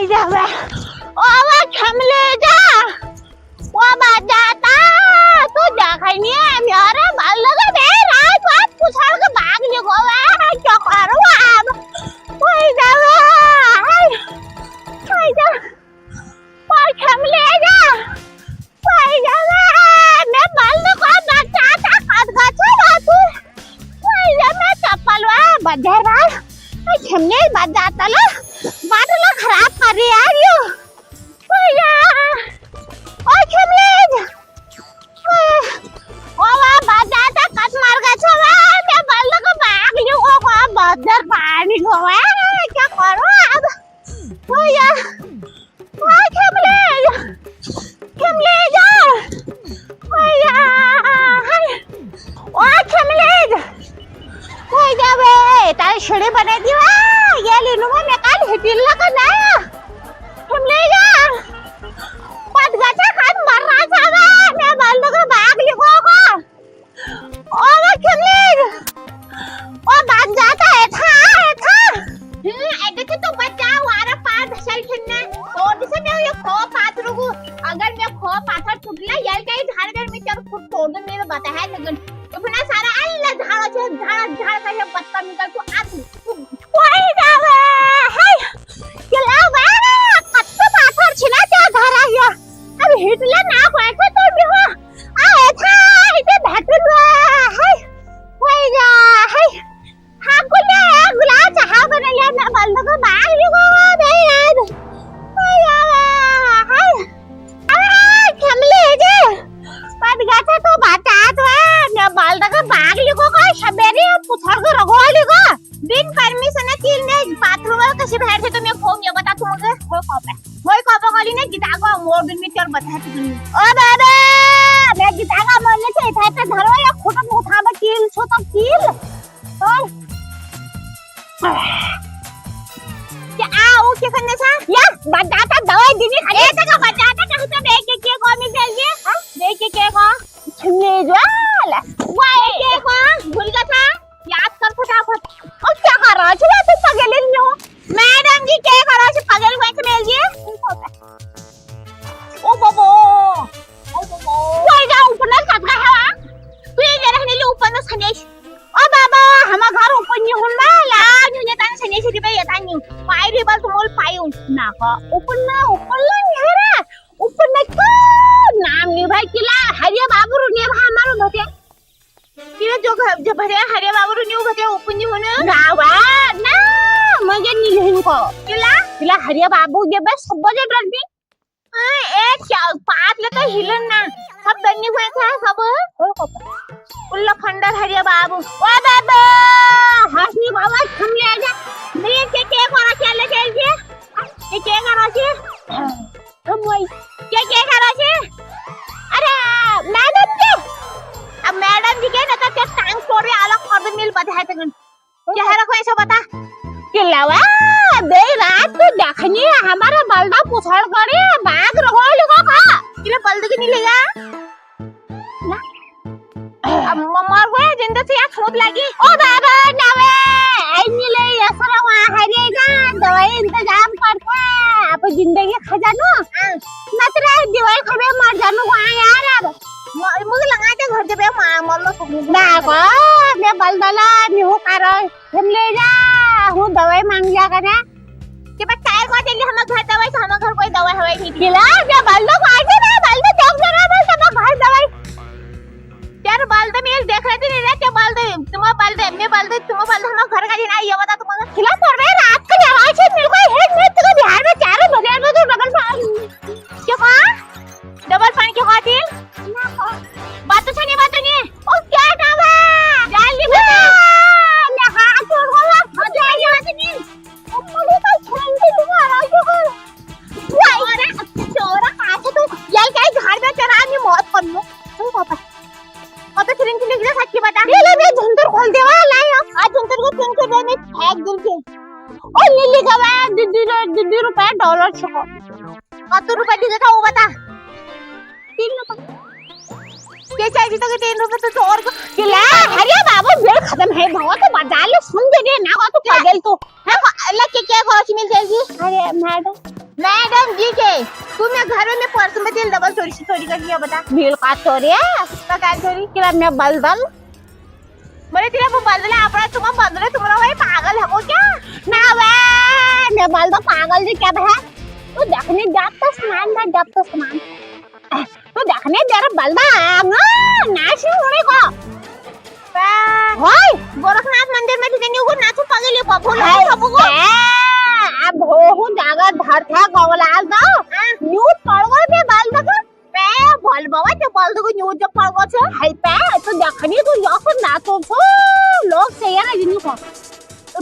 जावे ओवा खमले जा वो बाजाता तू जा खैनी मेरे बाल लगे बे रात रात पुछाड़ के भाग ले गोवा क्या करो अब कोई जावे कोई जा कोई खमले जा कोई जावे मैं बाल को बाजाता काट गाचा तू कोई जा मैं चप्पलवा बजरा खमले बाजाता ला बाटला खराब कर रही यार यो ओया ओ खमले ओ वा बाजाता कट मार गा छवा मैं बाल को भाग लियो को बदर पानी को क्या करो अब ओया ओ खमले जा ओया ओ खमले कोई जावे तारे छड़े बने दिवा ये लेनु मैं काल हिटिल का ना तुम ले जा पट गाचा खान मर रहा जावे मैं बाल को भाग लिखो को ओ खमले ओ भाग जाता है था ऐसे तो तुम बचाओ वारा पात सलखना तो दिसे मैं ये खो पात रुगु अगर मैं खो पाथा टूटला यार कहीं झाड़ कर मैं चल खुद तोड़ दूं मेरे बता है लगन तो बिना सारा अल्लाह झाड़ा छे झाड़ का ये पत्ता निकल तो आ कोई जावे हाय चला बा कत्ते पाथर छिना त्या धारा या अब हिटला ना कोयते तो भी हो आ था इते भेटल हाय कोई जा हाय हा गुले गुला चाहा बनले ना बल्द को बाग लिगो बे यार कोई जावे हाय आ खमले जे पट गाता तो बातात वा ना बाल का बाग लिगो का सबेरे पुथर को रगोली को बिन परमिशन की ने बाथरूम में कशी बाहर से तो मैं खोम ये बता तुमके होय कॉपा खाली ने गीता को मोर दिन में चल बता तुम ओ बाबा मैं गीता का मन से था तो धरो या खोटा उठा में कील छो तो कील और क्या आओ के करने सा या बताता दवाई दीनी खाली ऐसा का बताता कहां से देख के को मिल जाएगी हां देख के को छिने ज्वाला वाए के को भूल गया था याद कर फटाफट और क्या कर रहा है तू पगले लो मैडम जी क्या कर रहा है पगल वैसे मेल जी ओ बाबो कोई जा ऊपर ना सद का है तू ये रहने ले ऊपर ना सनेश ओ बाबा हम घर ऊपर नहीं हुंदा लाज ने तान सनेश दी बे तान न्यू पाई रे बल तुमोल पायू ना का ऊपर ना है रे ऊपर ना का नाम नहीं भाई किला हरिया बाबू ने हमारो भते किला जो भरे हरिया बाबू न्यू भते ऊपर नहीं होने गावा ना मगे नहीं लेन को किला हरिया बाबू के बस सब जे डर भी एक पात ले तो हिलन ना सब दन्नी हुए था सब उल्ला खंडर हरिया बाबू ओ बाबा हसनी बाबा हम ले जा मेरे के करा क्या ले चल के करा छे हम वही के करा छे अरे मैडम जी अब मैडम जी के ना तो टांग तोड़े अलग कर दे मिल बता है तगन क्या है रखो ऐसा बता किलावा दे रात को देखनी हमारा बलदा पुछड़ करे भाग रहो लोगों का किला बलद के नहीं लेगा ना अब मर गए जिंदा से या खोद लगी ओ बाबा नावे आई मिले असरा वहां हरेगा दवाई इंतजाम करके आप जिंदगी खजानो नतरा दवाई खबे मर जानो वहां यार अब मुझे लगा के घर जब मरलो ना को मैं बलदला निहु कर हम ले जा हूं दवाई मांग लिया करे के बस काय को चली हम घर दवाई से हम घर कोई दवाई हवाई नहीं दिला क्या बलदो को आके ना बलदो चौक जरा बल सब घर दवाई यार बलदो मेल देख रहे थे नहीं रहते बलदो तुम बलदो मैं बलदो तुम बलदो हम घर का दिन आई ये बता तुम खिला पड़ रहे रात का आवाज है मेरे को हेड में तो बिहार में चारों बजे में तो डबल पानी क्या कहा डबल पानी क्यों खाती ना बात तो नहीं ओ क्या नाम है जल्दी बता मैं हाथ छोड़ दूंगा हो जाए यहां से नहीं मुझे तो छेंगे तुम्हारा क्यों अरे चोरा हाथ तो यार क्या घर में चढ़ा नहीं मौत कर लो तुम पापा और तो फिर के लिए सच्ची बता ये ले मैं झुंझुर खोल दे वाला है आज झुंझुर को फिर के देने फेंक दूं के ओ नीली का $2 रुपए डॉलर छको कत रुपए दी था वो बता 3 रुपए के चाहिए तो 3 रुपए तो और किला हरिया बाबू बेल खत्म है बहुत तो बाजार ले सुन दे ना तो पगल तो है अल्लाह के क्या करो मिल जाएगी अरे मैडम मैडम जी के तुम्हें घर में पर्स में तेल डबल चोरी कर लिया बता बिल का चोरी है तो क्या चोरी किला मैं बलदल बोले तेरा वो बदला अपना तुम बदले तुम्हारा भाई पागल है वो क्या ना वे मैं बलदो पागल जी क्या है तू देखने जब तो सामान तू देखने जरा बलदा नाच होने को होय गोरखनाथ मंदिर में तिथे निघून नाचू पागल आहे बाबू अब हो जागा धरथा गवलाल दो न्यूज पड़गो पे बाल दो पे बोल बाबा तो बोल दो न्यूज जब पड़गो छे हाय पे तो देखनी तो यहाँ नाचो छो लोग चाहिए ना जिन्हें को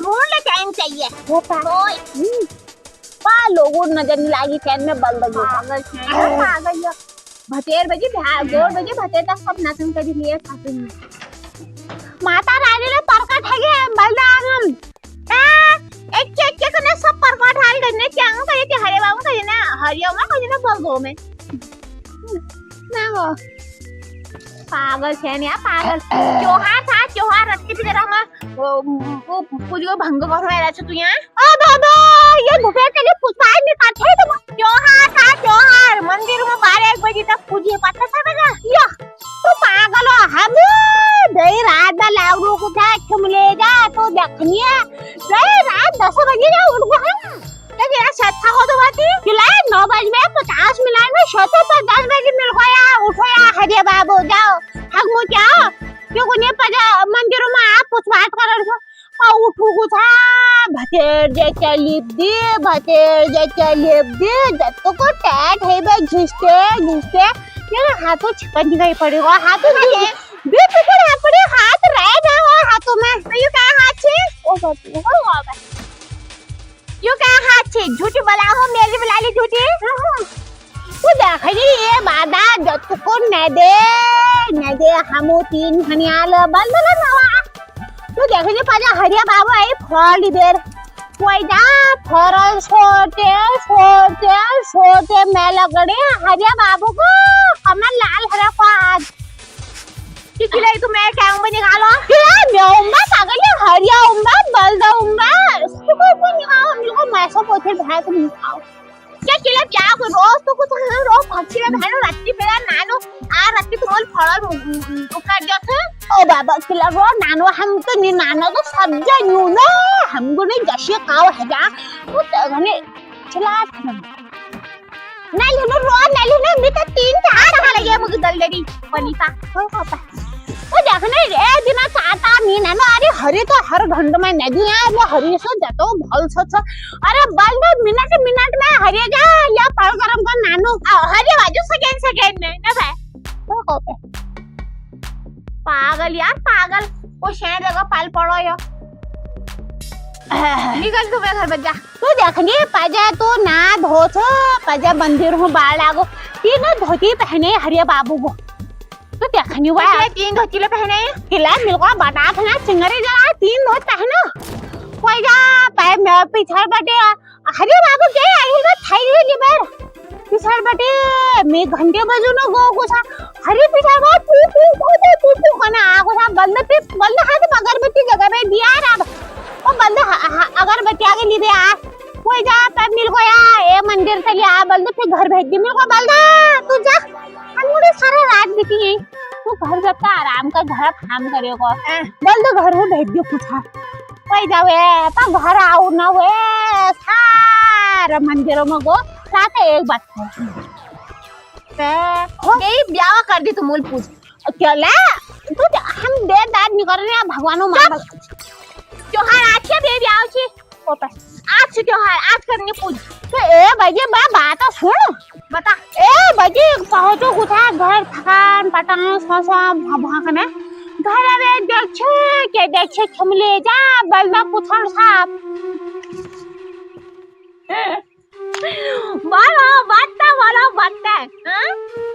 रोल टाइम चाहिए वो होय पा लोगों नजर नहीं लागी फैन में बल दो पागल भतेर बजे गोर बजे भतेर तक सब नाचन कर लिए खाते माता रानी ने प्रकट है ये बलदानम एक कने सब प्रकट हाल करने चांग करे ते हरे बाबू करे ना हरियो में करे ना बलगो में ना हो पागल है ने पागल त्योहार रखी थी जरा वो पूजो भंग कर रहा है तू यहां ओ बाबा ये दोपहर के लिए पुष्पाय में काटे तुम त्योहार मंदिर में 12-1 बजे तक पूजिए पता था या तू पागल हो हम देर रात दा लाउडो को था खमलेगा तो देखनिए देर रात 10 बजे जा उठ गए क्या तेरा छठा को तो बाती जुलाई 9 बजे 50 मिनट में शतो पर 10 बजे मिल गया उठो या हरे बाबू जाओ हक मु क्या क्यों को ने पजा मंदिरों में आप पुष्पाट कर आ उठू को था भतेर जे चलिप दे जत्तो को टैट है बे घिसते मेरे हाथों चिकन दिखाई पड़ेगा हाथों बे पकड़ अपने हाथ रह जाओ हाथों में तो यू क्या हाथ छे ओ बाप रे हो बाबा यू क्या हाथ छे झूठी बला हो मेरी बलाली झूठी तू देख ली ये बादा जत को न दे हमो 3 हनियाल बल नवा तू देख ली पाजा हरिया बाबू आई फल इधर कोई जा फरल छोटे मैं लगड़े हरिया बाबू को कमल लाल हरा को आज किलाई तो मैं क्या उम्बा निकालो मैं उम्बा पागल है हरिया उम्बा बलदा उम्बा उसको को निकालो हम लोग मैसा पोथे भाई को निकालो क्या रोज तो कुछ रोज पक्षी में बहनो रात्रि बेला नानो आ रात्रि तो बोल फड़ल उकाट जाते ओ बाबा किला रो नानो हम तो नि नानो तो सब जानू ना हमको नहीं जैसे काव है जा तो तगने चला ना लेनो मैं तो 3-4 टका लगे मुझे दलदली पनीता हो पापा ओ देखने रे दिन चाटा मी नानो अरे हरी तो हर घंटे में नदी है वो हरी से जातो भल सच अरे बल मिनट में हरी जा या पल गरम का नानो हरी बाजू सेकंड में ना भाई ओ कोपे पागल यार पागल वो शहर जगह पाल पड़ो यो निकल तू मेरे घर बजा तू देखनी पजा तो ना धोछ पजा मंदिर हूं बाल लागो 3 धोती पहने हरिया बाबू को तो देखनी हुआ 3 धोती ले पहने किला मिलको बता था ना चिंगरे जरा 3 धोत पहनो कोई जा पैर में पिछड़ बटे हरिया बाबू के आई ना थाई ली बेर पिछड़ बटे मैं घंटे बजू न गो को था हरी पिछड़ गो तू कना आ को था बंद हाथ अगरबत्ती जगह में दिया रा ओ बंद अगरबत्ती आगे ली दे आ कोई जा पैर मिल गया ए मंदिर से लिया बंद फिर घर भेज दी मेरे को बंदा तू जा हमने सारा रात बीती है तू घर जाता आराम का घर काम करेगा बंद घर में भेज दियो कुछ कोई जावे तो घर आओ ना वे सारा मंदिरों में गो साथ एक बात हो यही ब्याह कर दी तू मूल पूछ क्या ले तू हम देर दाद नहीं कर रहे हैं भगवानों मां त्योहार आज के बेबी आओ छी ओपे आज त्योहार आज करने पूछ तो ए बजे बात सुन बता ए बजे पहुंचो कुथा घर थकान पटान ससा भागने घर में देखे खमले जा बलदा पुछन साहब वाला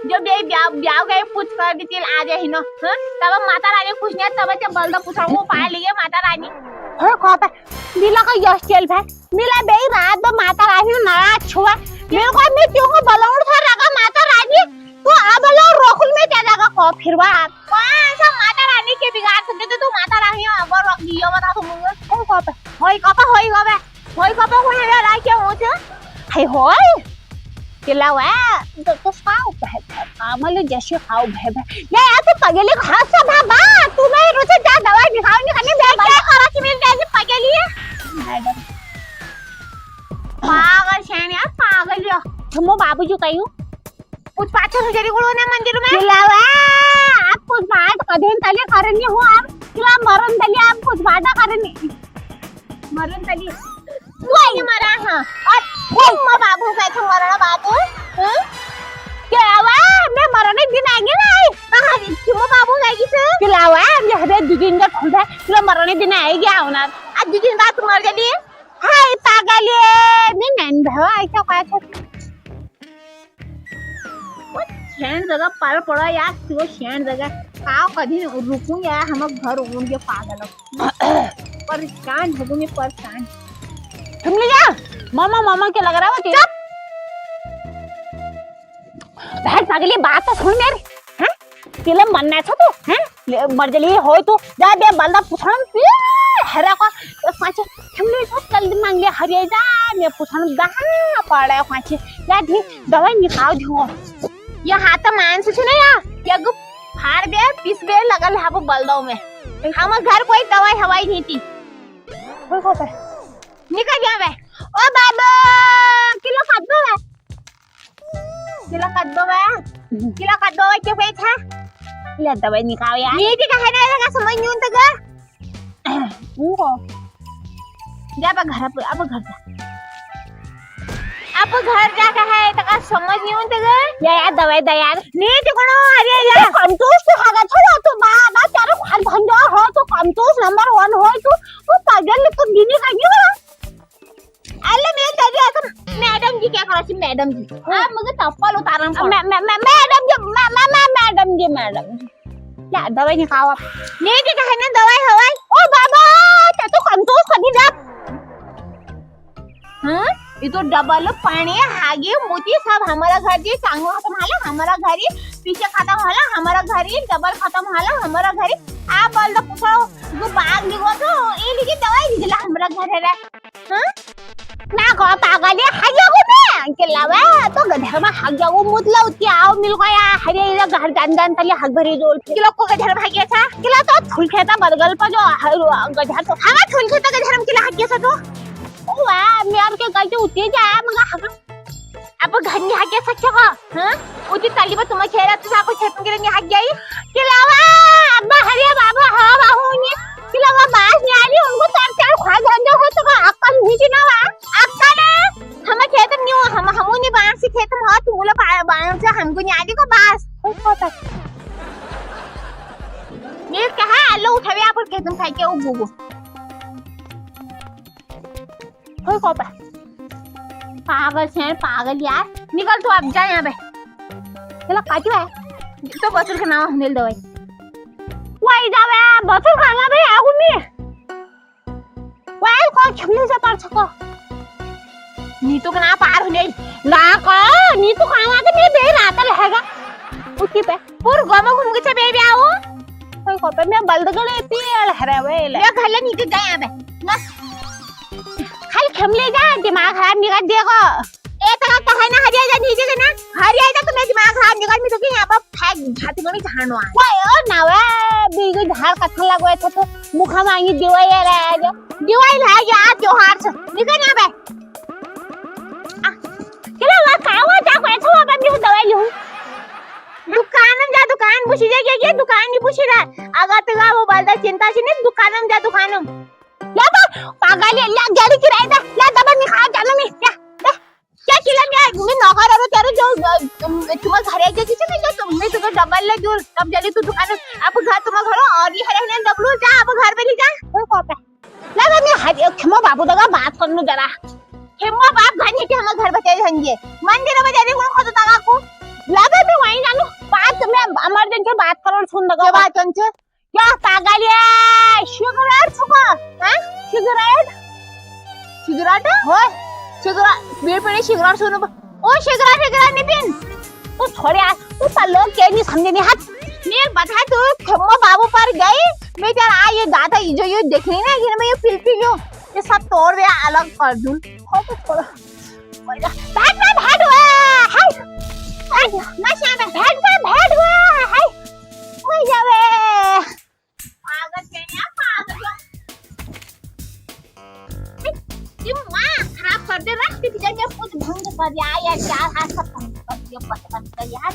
जो बे ब्याह गए पूछ कर दी तिल आ जाए न तब माता रानी खुश नहीं तब जब बलदा पुछन वो पा लिए माता रानी हो कहता दिला का यश चल भाई मिला बे रात तो माता रानी नाराज हुआ मेरे को मैं क्यों को बलौड़ था रगा माता रानी तो अब लो रोकुल में क्या जगह को फिरवा कौन सा माता रानी के बिगाड़ सकते तो माता रानी अब रोक दियो बता तुम हो कहता होई कपा को है ला क्या हो छ आहे होय केला वा तो खाऊ आम्हाला जैसे खाऊ भे ये तू पगली खास बाबा तू नहीं रुसे जा दवा दिखाओ नहीं खाने दे क्या करा कि मिल जाए पगली मैडम पागल शेण यार पागल यो हम बाबूजी कहियो कुछ पाछे से जरी गुळो ना मंदिर में लावा आप कुछ बात कधेन तले करनी हो आप किला मरण तले आप कुछ बात करनी मरण तले वही मरा हां और तुम बाबू का तो मरना बात है क्या आवा मैं मरने दिन आएंगे ना कहां तुम बाबू जाएगी से किलावा मैं हरे दिन का ठंडा किला मरने दिन आएगी आवना आज दिन बाद मर गई हाय पागल नहीं नैन भाव ऐसा काय था शेण जगह पार पड़ा यार तो शेण जगह काव कभी रुकूं यार हम घर उड़ के पागल परेशान हो गई परेशान तुम ले जा मामा मामा के लग रहा है चुप बहन पागली बात तो सुन मेरी हैं केले मनना छ तू हैं मरजली होय तू जा बे बलदा पुछन हरा को पाछे तुमने सब जल्दी मांग ले हरिया जा ने पुछन दहा पड़े पाछे या धी दवाई निकाल दियो ये हाथ मांस छ ना या गु फाड़ दे पीस दे लगल है वो बलदाव में हम घर कोई दवाई हवाई नहीं थी कोई को पे निकल जा बे ओ बाबा किलो काटबो बे किलो काटबो के पे था ले दवाई निकाल यार ये की कहे ना का समझ नहीं उनता का वो जा बा घर पे अब घर जा अब घर जा का है तका समझ नहीं उनता का यार दवाई दे यार नहीं तो कोनो अरे यार कंटूस तो हागा छोड़ो तो बाबा तेरे खान भंडा हो तो कंटूस नंबर 1 हो तो पागल तो गिनी का नहीं अल्ले मैं दादी आता मैडम जी क्या करा सी मैडम जी हां मगे चप्पल उतारन मैडम जी क्या दवाई निकाल नहीं के कहे ना दवाई हवाई ओ बाबा ते तो कंटूस कदी जा हां ये तो डबल पानी हागे मोती सब हमारा घर जी चांगो खत्म होला हमारा घरी पीछे खत्म होला हमारा घरी डबल खत्म होला हमारा घरी आ बोल दो पूछो जो बाग लिगो तो ए लिखे दवाई दिला हमारा घर है हां ना को पागल हागे को मैं के लावा तो गधर में हागे को मुतला उती आओ मिल गया हरे घर दान तले हक भरी जोल किलो को गधर भागे था किला तो थुल खेता बदगल पर जो गधर तो हां थुल खेता गधर में किला हागे सा तो वाह मैं के गलती उठी जाए मगा हक अब घर में हागे सच्चा का हां उती तली पर तुम खेरा तो आप खेत में नहीं हाग गई किलावा अब्बा हरिया बाबा हां बाहूनी किलावा बास नहीं आली उनको चार खा गंजो हो तो अक्कल नहीं ना अक्कल हम खेत में नहीं हम नहीं बांस से खेत में हो तू लो बांस से हमको नहीं आली को बास पता ये कहा आलो उठावे आप खेत में खाई के वो बुबू कोई को पागल से पागल यार निकल तू अब जा यहां पे चलो काटी है तो बसुर का नाम हनेल दवाई वाई जावे बसुर खाना भाई आगु में वाई को छमले से पार छको नी तो ना पार हनेल ना को नी तो खाना के नहीं बे रात रहेगा उठी पे पूर गम घूम के छबे बे आओ कोई को पे मैं बलदगले पील हरेवे ले ये घले नीचे जा यहां पे ना खाली खमले जा दिमाग खराब निकाल देगा ए तक कहे ना हरिया जा नीचे से ना हरिया जा तो मैं दिमाग खराब निकाल में तो कि यहां पर फेंक झाती में झाड़वा ओए ओ नावे बीगो झाड़ कथा लगवे तो मुखा मांगी दिवाई रे जो दिवाई ला जा त्योहार से निकल यहां पे चलो ला कावा जा को ऐसा होगा मैं दवाई लूं दुकान में जा दुकान पूछी जा क्या दुकान नहीं पूछी रहा अगर तो वो बलदा चिंता से नहीं दुकान में जा दुकान में ला पागल ला गाड़ी किराए दा ला दबा नहीं खा जाना नहीं क्या किला मैं नौकर और तेरे जो तुम्हारे घर है किसी में जो तुम में तो डबल ले जो तब जल्दी तू दुकान अब घर तुम्हारे घर और ही रहने डबलू जा अब घर पे ले जा कोई कॉपे ला मैं हरिया खेमो बाबू दगा बात करनु जरा खेमो बाप घर के हम घर बचे हंजे मंदिर में जाने को खुद दगा को ला मैं वहीं जानू बात मैं इमरजेंसी बात करो सुन दगा बात कंचे क्या पागल है सिगरेट छुपा हां सिगरेट हो सिगरेट बीड़ पे सिगरेट सुनो ओ सिगरेट नितिन तो छोड़े यार तू पल्लो के नहीं समझे नहीं हाथ मेरे बता तू खम्मा बाबू पर गई मैं तेरा आ ये दादा जो ये देख रही ना ये मैं ये पिलती जो ये सब तोड़ दिया अलग कर दूं हो तो छोड़ो भेट हुआ हाय नशा में भेट हुआ हाय मर जावे पागल केन्या पागल माँ खराब कर दे रहा है जगह कुछ भंग कर दिया यार क्या हाथ सब भंग कर दिया पता यार